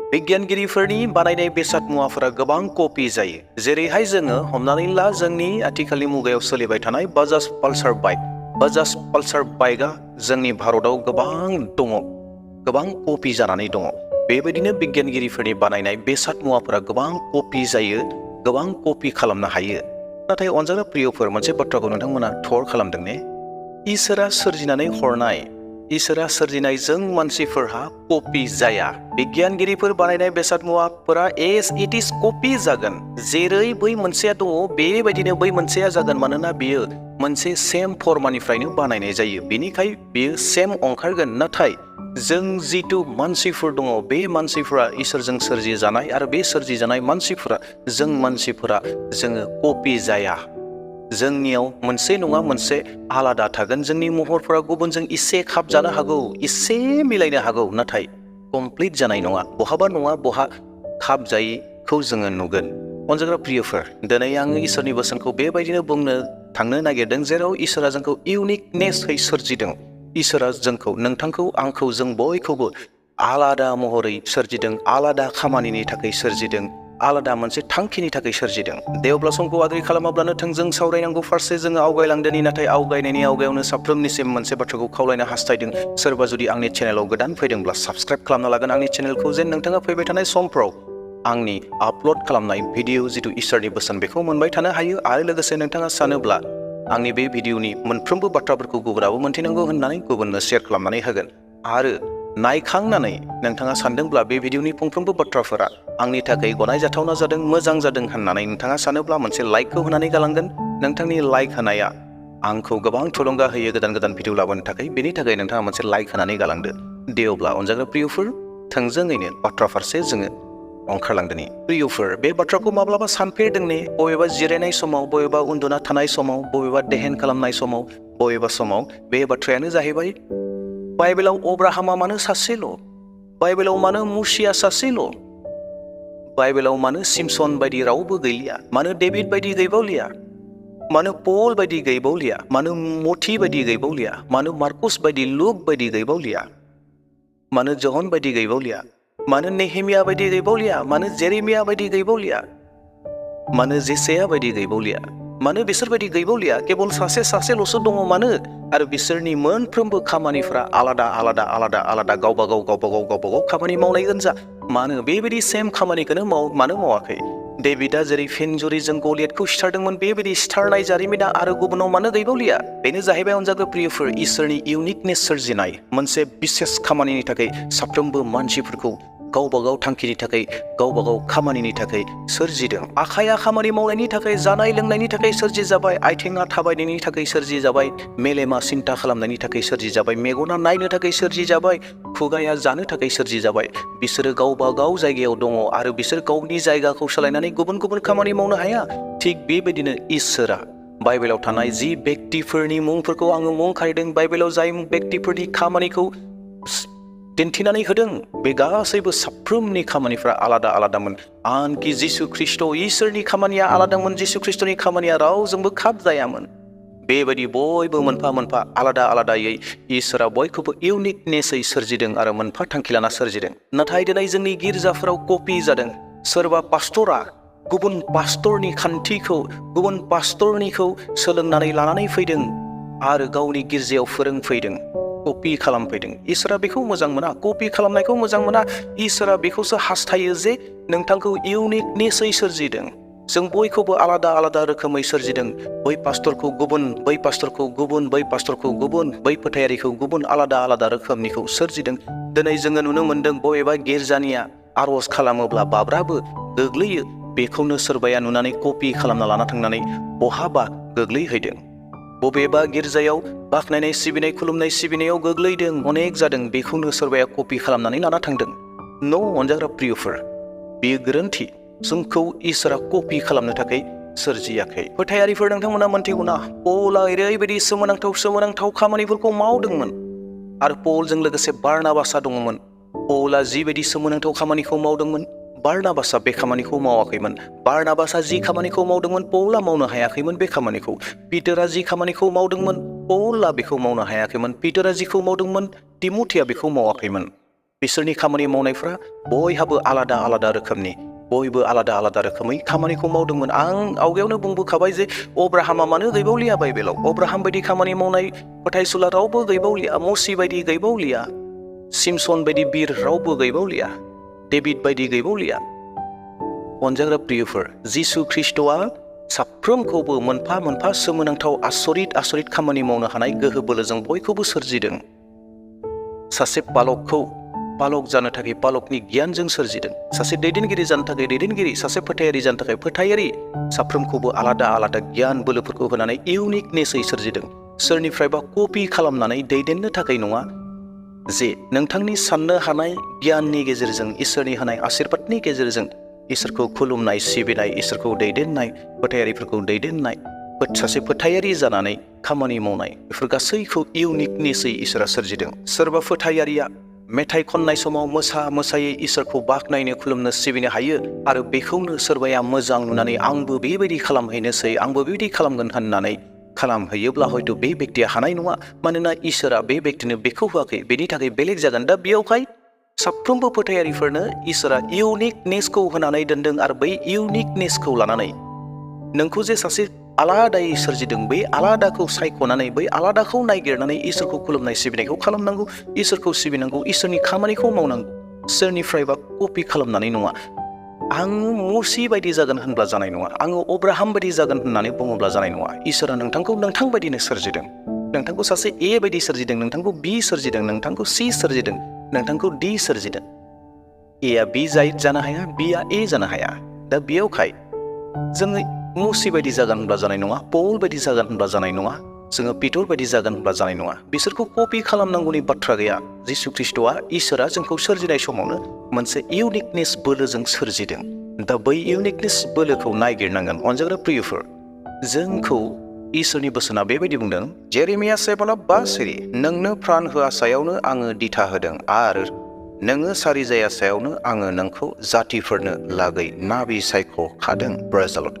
बिगियानगिरिफोरनि बानायनाय बेसाद मुवाफोरा गोबां कपि जायो। जेरैहाय जोङो हमनानै ला जोंनि आथिखालनि मुगायाव सोलिबाय थानाय बाजाज पालसार बाइक। बाजाज पालसार बाइकआ जोंनि भारताव गोबां दङ, गोबां कपि जानानै दङ। बेबायदिनो बिगियानगिरिफोरनि बानायनाय बेसाद मुवाफोरा गोबां कपि जायो, गोबां कपि खालामनो हायो। नाथाय अनजाग्रा प्रियफोर, मोनसे बाथ्राखौ नोंथांमोना थर खालामदों ने? इसोरा सोरजिनानै हरनाय, इसोरा सोरजिनाय जों मानसिफोरहा कपि जाया। बिगियानगिरिफोर बानायनाय बेसाद मुवाफोरा एस इट इज कपि जागोन। जेरै बै मोनसेया दङ बेबायदिनो बै मोनसेया जागोन, मानोना बियो मोनसे सेम फर्मानिफ्रायनो बानायनाय जायो। बेनिखाय बियो सेम ओंखारगोन। नाथाय जों जिथु मानसिफोर दङ, बे मानसिफोरा इसोरजों सोरजिजानाय आरो बे सोरजिजानाय मानसिफोरा, जों मानसिफोरा जोङो कपि जाया। जोंनियाव मोनसे नङा मोनसे आलादा थागोन। जोंनि महरफोरा गुबुनजों एसे खाब जानो हागौ, एसे मिलायनो हागौ, नाथाय कमप्लिट जानाय नङा। बहाबा नङा बहा खाब जायैखौ जोङो नुगोन। अनजाग्रा प्रियफोर, दिनै आङो इसोरनि बोसोनखौ बेबायदिनो बुंनो थांनो नागिरदों, जेराव इसोरा जोंखौ इउनिकनेसै सोरजिदों। इसोरा जोंखौ, नोंथांखौ, आंखौ, जों बयखौबो आलादा महरै सोरजिदों, आलादा खामानिनि थाखाय सोरजिदों, आलादा मोनसे थांखिनि थाखाय सोरजिदों। दे अब्ला समखौ आद्रि खालामाब्लानो थोंजों सावरायनांगौ फारसे जोङो आवगायलांदोनि। नाथाय आवगायनायनि आवगायावनो साफ्रोमनिसिम मोनसे बाथ्राखौ खावलायनो हास्थायदों। सोरबा जुदि आंनि चेनेलाव गोदान फैदोंब्ला साबस्क्राइब खालामना लागोन आंनि चेनेलखौ, जेन नोंथाङा फैबाय थानाय समफ्राव आंनि आपल'ड खालामनाय भिडिअ जिथु इसोरनि बोसोन बेखौ मोनबाय थानो हायो। आरो लोगोसे नोंथाङा सानोब्ला आंनि बे भिडिअनि मोनफ्रोमबो बाथ्राफोरखौ गुबुनाबो मोनथिनांगौ होननानै गुबुननो शेयार खालामनानै होगोन। आरो नायखांनानै नोंथाङा सानदोंब्ला बे भिडिअनि फंफ्रोमबो बाथ्राफोरा आंनि थाखाय गनायजाथावना जादों, मोजां जादों होननानै नोंथाङा सानोब्ला मोनसे लाइकखौ होनानै गालांगोन। नोंथांनि लाइक होनाया आंखौ गोबां थुलुंगा होयो गोदान गोदान भिडिअ लाबोनो थाखाय। बेनि थाखाय नोंथाङा मोनसे लाइक होनानै गालांदो। दे अब्ला अनजाग्रा प्रियफोर, थोंजोङैनो बाथ्रा फारसे जोङो ओंखारलांदोनि। प्रियफोर, बे बाथ्राखौ माब्लाबा सानफेरदों ने? बबेबा जिरायनाय समाव, बबेबा उन्दुना थानाय समाव, बबेबा देहेन खालामनाय समाव, बबेबा समाव बे बाथ्रायानो जाहैबाय, बाइबेलाव अब्राहामा मानो सासेल'? बाइबेलाव मानो मुसिया सासेल'? बाइबेलाव मानो सिमसन बायदि रावबो गैलिया? मानो डेभिड बायदि गैबावलिया? मानो पल बायदि गैबावलिया? मानो मथि बायदि गैबावलिया? मानो मार्कुस बायदि, लुक बायदि गैबावलिया? मानो जहन बायदि गैबावलिया? मानो नेहेमिया बायदि गैबावलिया? मानो जेरेमिया बायदि गैबावलिया? मानो जेसेया बायदि गैबावलिया? मानो बिसोरबायदि गैबावलिया? केबल सासे सासेल'सो दङ मानो? आरो बिसोरनि मोनफ्रोमबो खामानिफ्रा आलादा आलादा आलादा आलादा, गावबा गाव खामानि मावनाय गोनजा। मानो बेबायदि सेम खामानिखौनो मानो मावाखै? डेभिडआ जेरै फिनजुरिजों गलियादखौ सिथारदोंमोन, बेबायदि सिथारनाय जारिमिना आरो गुबुनाव मानो गैबावलिया? बेनो जाहैबाय अनजाग्रा प्रियफोर, इसोरनि इउनिकनेस सोरजिनाय मोनसे बिसेस खामानिनि थाखाय साफ्रोमबो मानसिफोरखौ गावबा गाव थांखिनि थाखाय, गावबा गाव खामानिनि थाखाय सोरजिदों। आखाइया खामानि मावनायनि थाखाय, जानाय लोंनायनि थाखाय सोरजिजाबाय, आथिङा थाबायनायनि थाखाय सोरजिजाबाय, मेलेमा सिन्ता खालामनायनि थाखाय सोरजिजाबाय, मेगना नायनो थाखाय सोरजिजाबाय, खुगाया जानो थाखाय सोरजिजाबाय। बिसोरो गावबा गाव जायगायाव दङ आरो बिसोर गावनि जायगाखौ सोलायनानै गुबुन गुबुन खामानि मावनो हाया। थिग बेबायदिनो इसोरा बाइबेलाव थानाय जि बेक्तिफोरनि मुंफोरखौ आङो मुं खारिदों, बाइबेलाव जाय बेक्तिफोरनि खामानिखौ दिन्थिनानै होदों, बे गासैबो साफ्रोमनि खामानिफ्रा आलादा आलादामोन। आनखि जिसु ख्रिस्ट' इसोरनि खामानिया आलादामोन। जिसु ख्रिस्ट'नि खामानिया रावजोंबो खाब जायामोन। बेबायदि बयबो मोनफा मोनफा आलादा आलादायै इसोरा बयखौबो इउनिकनेसै सोरजिदों आरो मोनफा थांखि लाना सोरजिदों। नाथाय दिनै जोंनि गिर्जाफोराव कपि जादों। सोरबा पास्टरा गुबुन पास्टरनि खान्थिखौ, गुबुन पास्टरनिखौ सोलोंनानै लानानै फैदों आरो गावनि गिर्जायाव फोरोंफैदों, कपि खालामफैदों। इसोरा बेखौ मोजां मोना, कपि खालामनायखौ मोजां मोना। इसोरा बेखौसो हास्थायो जे नोंथांखौ इउनिकनेसै सोरजिदों। जों बयखौबो आलादा आलादा रोखोमै सोरजिदों। बै पास्टरखौ गुबुन, बै पास्टरखौ गुबुन, बै पास्टरखौ गुबुन, बै फोथायारिखौ गुबुन, आलादा आलादा रोखोमनिखौ सोरजिदों। दिनै जोङो नुनो मोन्दों बबेबा गिर्जानिया आर'ज खालामोब्ला बाब्राबो, गोग्लैयो। बेखौनो सोरबाया नुनानै कपि खालामना लाना थांनानै बहाबा गोग्लैहैदों। बबेबा गिर्जायाव बाख्नायनाय सिबिनाय, खुलुमनाय सिबिनायाव गोग्लैदों, अनेक जादों। बेखौनो सोरबाया कपि खालामनानै लाना थांदों। न' अनजाग्रा प्रियफोर, बेयो गोरोन्थि। जोंखौ इसोरा कपि खालामनो थाखाय सोरजियाखै। फोथायारिफोर, नोंथांमोना मोनथिगौ ना, पौला ओरैबायदि सोमोनांथाव खामानिफोरखौ मावदोंमोन। आरो पौलजों लोगोसे बारनाबासआ दङमोन। पौला जिबायदि सोमोनांथाव खामानिखौ मावदोंमोन, बारनाबासआ बे खामानिखौ मावाखैमोन। बारनाबासआ जि खामानिखौ मावदोंमोन, पौला मावनो हायाखैमोन बे खामानिखौ। पिटारा जि खामानिखौ मावदोंमोन, पौला बेखौ मावनो हायाखैमोन। पिटारा जिखौ मावदोंमोन, तिमथिया बेखौ मावाखैमोन। बिसोरनि खामानि मावनायफ्रा बयहाबो आलादा आलादा रोखोमनि, बयबो आलादा आलादा रोखोमै खामानिखौ मावदोंमोन। आं आवगायावनो बुंबोखाबाय जे अब्राहामा मानो गैबावलिया बाइबेलाव। अब्राहाम बायदि खामानि मावनाय फोथायसुला रावबो गैबावलिया, मसी बायदि गैबावलिया, सिमसन बायदि बिर रावबो गैबावलिया, डेभिड बायदि गैबावलिया। अनजाग्रा प्रियफोर, जिसु ख्रीष्टआ साफ्रोमखौबो मोनफा मोनफा सोमोनांथाव आसरित खामानि मावनो हानाय गोहो बोलोजों बयखौबो सोरजिदों। सासे पालक जानो थाखाय पालकनि गियानजों सोरजिदों, सासे दैदेनगिरि जानो थाखाय दैदेनगिरि, सासे फोथायारि जानो थाखाय फोथायारि, साफ्रोमखौबो आलादा आलादा गियान बोलोफोरखौ होनानै इउनिकनेसै सोरजिदों। सोरनिफ्रायबा कपि खालामनानै दैदेननो थाखाय नङा, जे नोंथांनि साननो हानाय गियाननि गेजेरजों, इसोरनि होनाय आशीर्बादनि गेजेरजों इसोरखौ खुलुमनाय, सिबिनाय, इसोरखौ दैदेननाय, फोथायारिफोरखौ दैदेननाय, सासे फोथायारि जानानै खामानि मावनाय, बेफोर गासैखौ इउनिकनेसै इसोरा सोरजिदों। सोरबा फोथायारिया मेथाइ खननाय समाव मोसायै इसोरखौ बाख्नायनो, खुलुमनो, सिबिनो हायो आरो बेखौनो सोरबाया मोजां नुनानै आंबो बेबायदि खालामहैनोसै, आंबो बेबायदि खालामगोन होननानै खालामहैयोब्ला हयथ' बे बेक्तिया हानाय नङा, मानोना इसोरा बे बेक्तिनो बेखौ होआखै, बेनि थाखाय बेलेग जागोन। दा बेयावहाय साफ्रोमबो फोथायारिफोरनो इसोरा इउनिकनेसखौ होनानै दोनदों आरो बै इउनिकनेसखौ लानानै नोंखौ जे सासे आलादायै सोरजिदों, बै आलादाखौ सायख'नानै, बै आलादाखौ नायगिरनानै इसोरखौ खुलुमनाय, सिबिनायखौ खालामनांगौ, इसोरखौ सिबिनांगौ, इसोरनि खामानिखौ मावनांगौ, सोरनिफ्रायबा कपि खालामनानै नङा। आङो मसी बायदि जागोन होनब्ला जानाय नङा, आङो अब्राहाम बायदि जागोन होननानै बुङोब्ला जानाय नङा। इसोरा नोंथांखौ नोंथां बायदिनो सोरजिदों, नोंथांखौ सासे ए बायदि सोरजिदों, नोंथांखौ बि सोरजिदों, नोंथांखौ सि सोरजिदों, नोंथांखौ डि सोरजिदों। एआ बि जानो हाया, बिआ ए जानो हाया। दा बेयावहाय जोङो मसी बायदि जागोन होनब्ला जानाय नङा, पल बायदि जागोन होनब्ला जानाय नङा, जोङो पिटर बायदि जागोन होनब्ला जानाय नङा। बिसोरखौ कपि खालामनांगौनि बाथ्रा गैया। जिसु ख्रीष्टआ, इसोरा जोंखौ सोरजिनाय समावनो मोनसे इउनिकनेस बोलोजों सोरजिदों। दा बै इउनिकनेस बोलोखौ नायगिरनांगोन। अनजाग्रा प्रियफोर, जोंखौ इसोरनि बोसोना बेबायदि बुंदों, जेरेमिया 7:5 नोंनो प्राण होआ सायावनो आङो दिथा होदों आरो नोङो सारि जाया सायावनो आङो नोंखौ जातिफोरनो लागै नाबि सायख'खादों। प्रेज द लर्ड।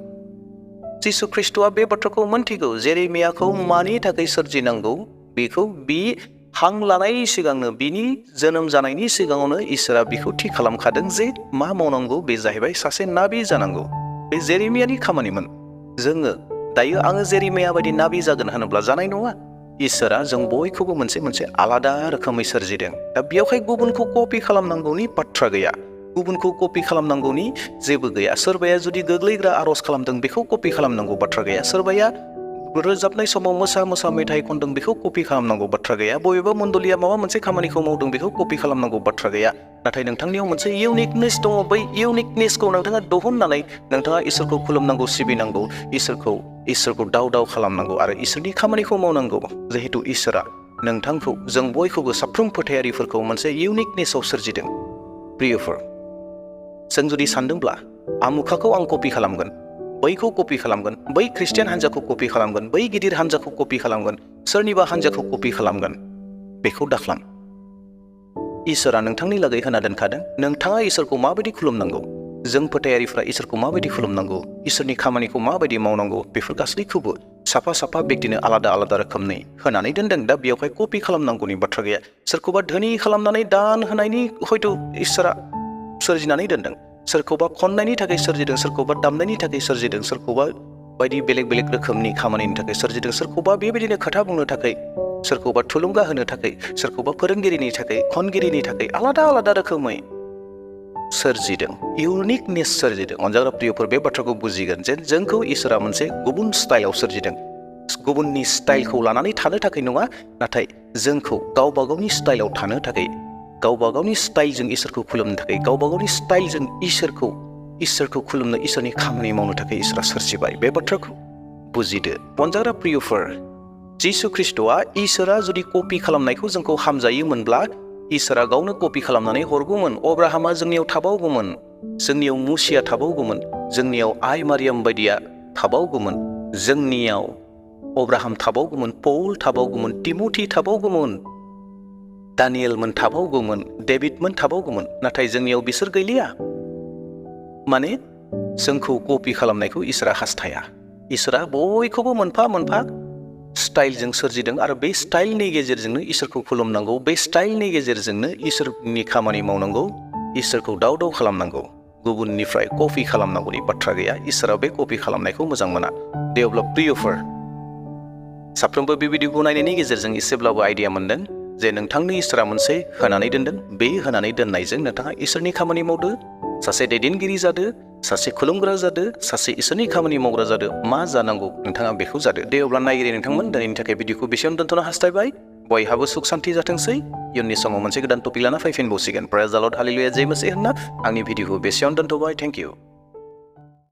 जिसु ख्रीष्टआ बे बाथ्राखौ मोनथिगौ, जेरेमियाखौ मानि थाखाय सोरजिनांगौ, बेखौ बि हां लानायनि सिगांनो, बिनि जोनोम जानायनि सिगाङावनो इसोरा बिखौ थि खालामखादों जे मा मावनांगौ, बे जाहैबाय सासे नाबि जानांगौ। बे जेरेमियानि खामानिमोन। जोङो दायो आङो जेरेमिया बायदि नाबि जागोन होनोब्ला जानाय नङा। इसोरा जों बयखौबो मोनसे आलादा रोखोमै सोरजिदों। दा बेयावहाय गुबुनखौ कपि खालामनांगौनि बाथ्रा गैया, गुबुनखौ कपि खालामनांगौनि जेबो गैया। सोरबाया जुदि गोग्लैग्रा आर'ज खालामदों, बेखौ कपि खालामनांगौ बाथ्रा गैया। सोरबाया रोजाबनाय समाव मोसा मेथाइ खनदों, बेखौ कपि खालामनांगौ बाथ्रा गैया। बबेबा मण्डलिया माबा मोनसे खामानिखौ मावदों, बेखौ कपि खालामनांगौ बाथ्रा गैया। नाथाय नोंथांनियाव मोनसे इउनिकनेस दङ। बै इउनिकनेसखौ नोंथाङा दिहुननानै नोंथाङा इसोरखौ खुलुमनांगौ, सिबिनांगौ, इसोरखौ दाव खालामनांगौ आरो इसोरनि खामानिखौ मावनांगौ। जिहेतु इसोरा नोंथांखौ, जों बयखौबो, साफ्रोम फोथायारिफोरखौ मोनसे इउनिकनेसआव सोरजिदों। प्रियफोर, जों जुदि सानदोंब्ला आमुखाखौ आं कपि खालामगोन, बैखौ कपि खालामगोन, बै ख्रिस्टियान हान्जाखौ कपि खालामगोन, बै गिदिर हान्जाखौ कपि खालामगोन, सोरनिबा हान्जाखौ कपि खालामगोन, बेखौ दाखालाम। इसोरा नोंथांनि लागै होना दोनखादों, नोंथाङा इसोरखौ माबायदि खुलुमनांगौ, जों फोथायारिफ्रा इसोरखौ माबायदि खुलुमनांगौ, इसोरनि खामानिखौ माबायदि मावनांगौ, बेफोर गासैखौबो साफा बेक्तिनो आलादा रोखोमनि होनानै दोनदों। दा बेयावहाय कपि खालामनांगौनि बाथ्रा गैया। सोरखौबा धोनि खालामनानै दान होनायनि हयथ' इसोरा सोरजिनानै दोनदों, सोरखौबा खननायनि थाखाय सोरजिदों, सोरखौबा दामनायनि थाखाय सोरजिदों, सोरखौबा बायदि बेलेग रोखोमनि खामानिनि थाखाय सोरजिदों, सोरखौबा बेबायदिनो खोथा बुंनो थाखाय, सोरखौबा थुलुंगा होनो थाखाय, सोरखौबा फोरोंगिरिनि थाखाय, खनगिरिनि थाखाय आलादा रोखोमै सोरजिदों, इउनिकनेस सोरजिदों। अनजाग्रा प्रियफोर, बे बाथ्राखौ बुजिगोन जे जोंखौ इसोरा मोनसे गुबुन स्टाइलाव सोरजिदों। गुबुननि स्टाइलखौ लानानै थानो थाखाय नङा, नाथाय जोंखौ गावबा गावनि स्टाइलाव थानो थाखाय, गावबा गावनि स्टाइलजों इसोरखौ खुलुमनो थाखाय, गावबा गावनि स्टाइलजों इसोरखौ खुलुमनो, इसोरनि खामानि मावनो थाखाय इसोरा सोरजिबाय। बे बाथ्राखौ बुजिदो। अनजाग्रा प्रियफोर, जिसु ख्रीष्टआ, इसोरा जुदि कपि खालामनायखौ जोंखौ हामजायोमोनब्ला इसोरा गावनो कपि खालामनानै हरगौमोन। अब्राहामा जोंनियाव थाबावगौमोन, जोंनियाव मुसिया थाबावगौमन, जोंनियाव आइ मारियाम बायदिया थाबावगौमन, जोंनियाव अब्राहाम थाबावगौमन, पौल थाबावगौमन, तिमथि थाबावगौमन, दानियेलमोन थाबावगौमन, डेभिडमोन थाबावगौमन। नाथाय जोंनियाव बिसोर गैलिया। माने जोंखौ कपि खालामनायखौ इसोरा हास्थाया। इसोरा बयखौबो मोनफा स्टाइलजों सोरजिदों आरो बे स्टाइलनि गेजेरजोंनो इसोरखौ खुलुमनांगौ, बे स्टाइलनि गेजेरजोंनो इसोरनि खामानि मावनांगौ, इसोरखौ दाव दाव खालामनांगौ। गुबुननिफ्राय कपि खालामनांगौनि बाथ्रा गैया। इसोरा बे कपि खालामनायखौ मोजां मोना। दे अब्ला प्रियफोर, साफ्रोमबो बे भिडिअखौ नायनायनि गेजेरजों एसेब्लाबो आइडिया मोनदों जे नोंथांनि इसोरा मोनसे होनानै दोनदों। बे होनानै दोननायजों नोंथाङा इसोरनि खामानि मावदो, सासे दैदेनगिरि जादो, सासे खुलुमग्रा जादो, सासे इसोरनि खामानि मावग्रा जादो। मा जानांगौ नोंथाङा बेखौ जादो। दे अब्ला नायगिरि नोंथांमोन, दिनैनि थाखाय भिडिअखौ बेसेयावनो दोनथ'नो हास्थायबाय। बयहाबो सुख सान्ति जाथोंसै। इयुननि समाव मोनसे गोदान टपिक लाना फैफिनबावसिगोन। प्रेज द लर्ड, हालेलुया, जय मसीह होनना आंनि भिडिअखौ बेसेयावनो दोनथ'बाय। Thank you.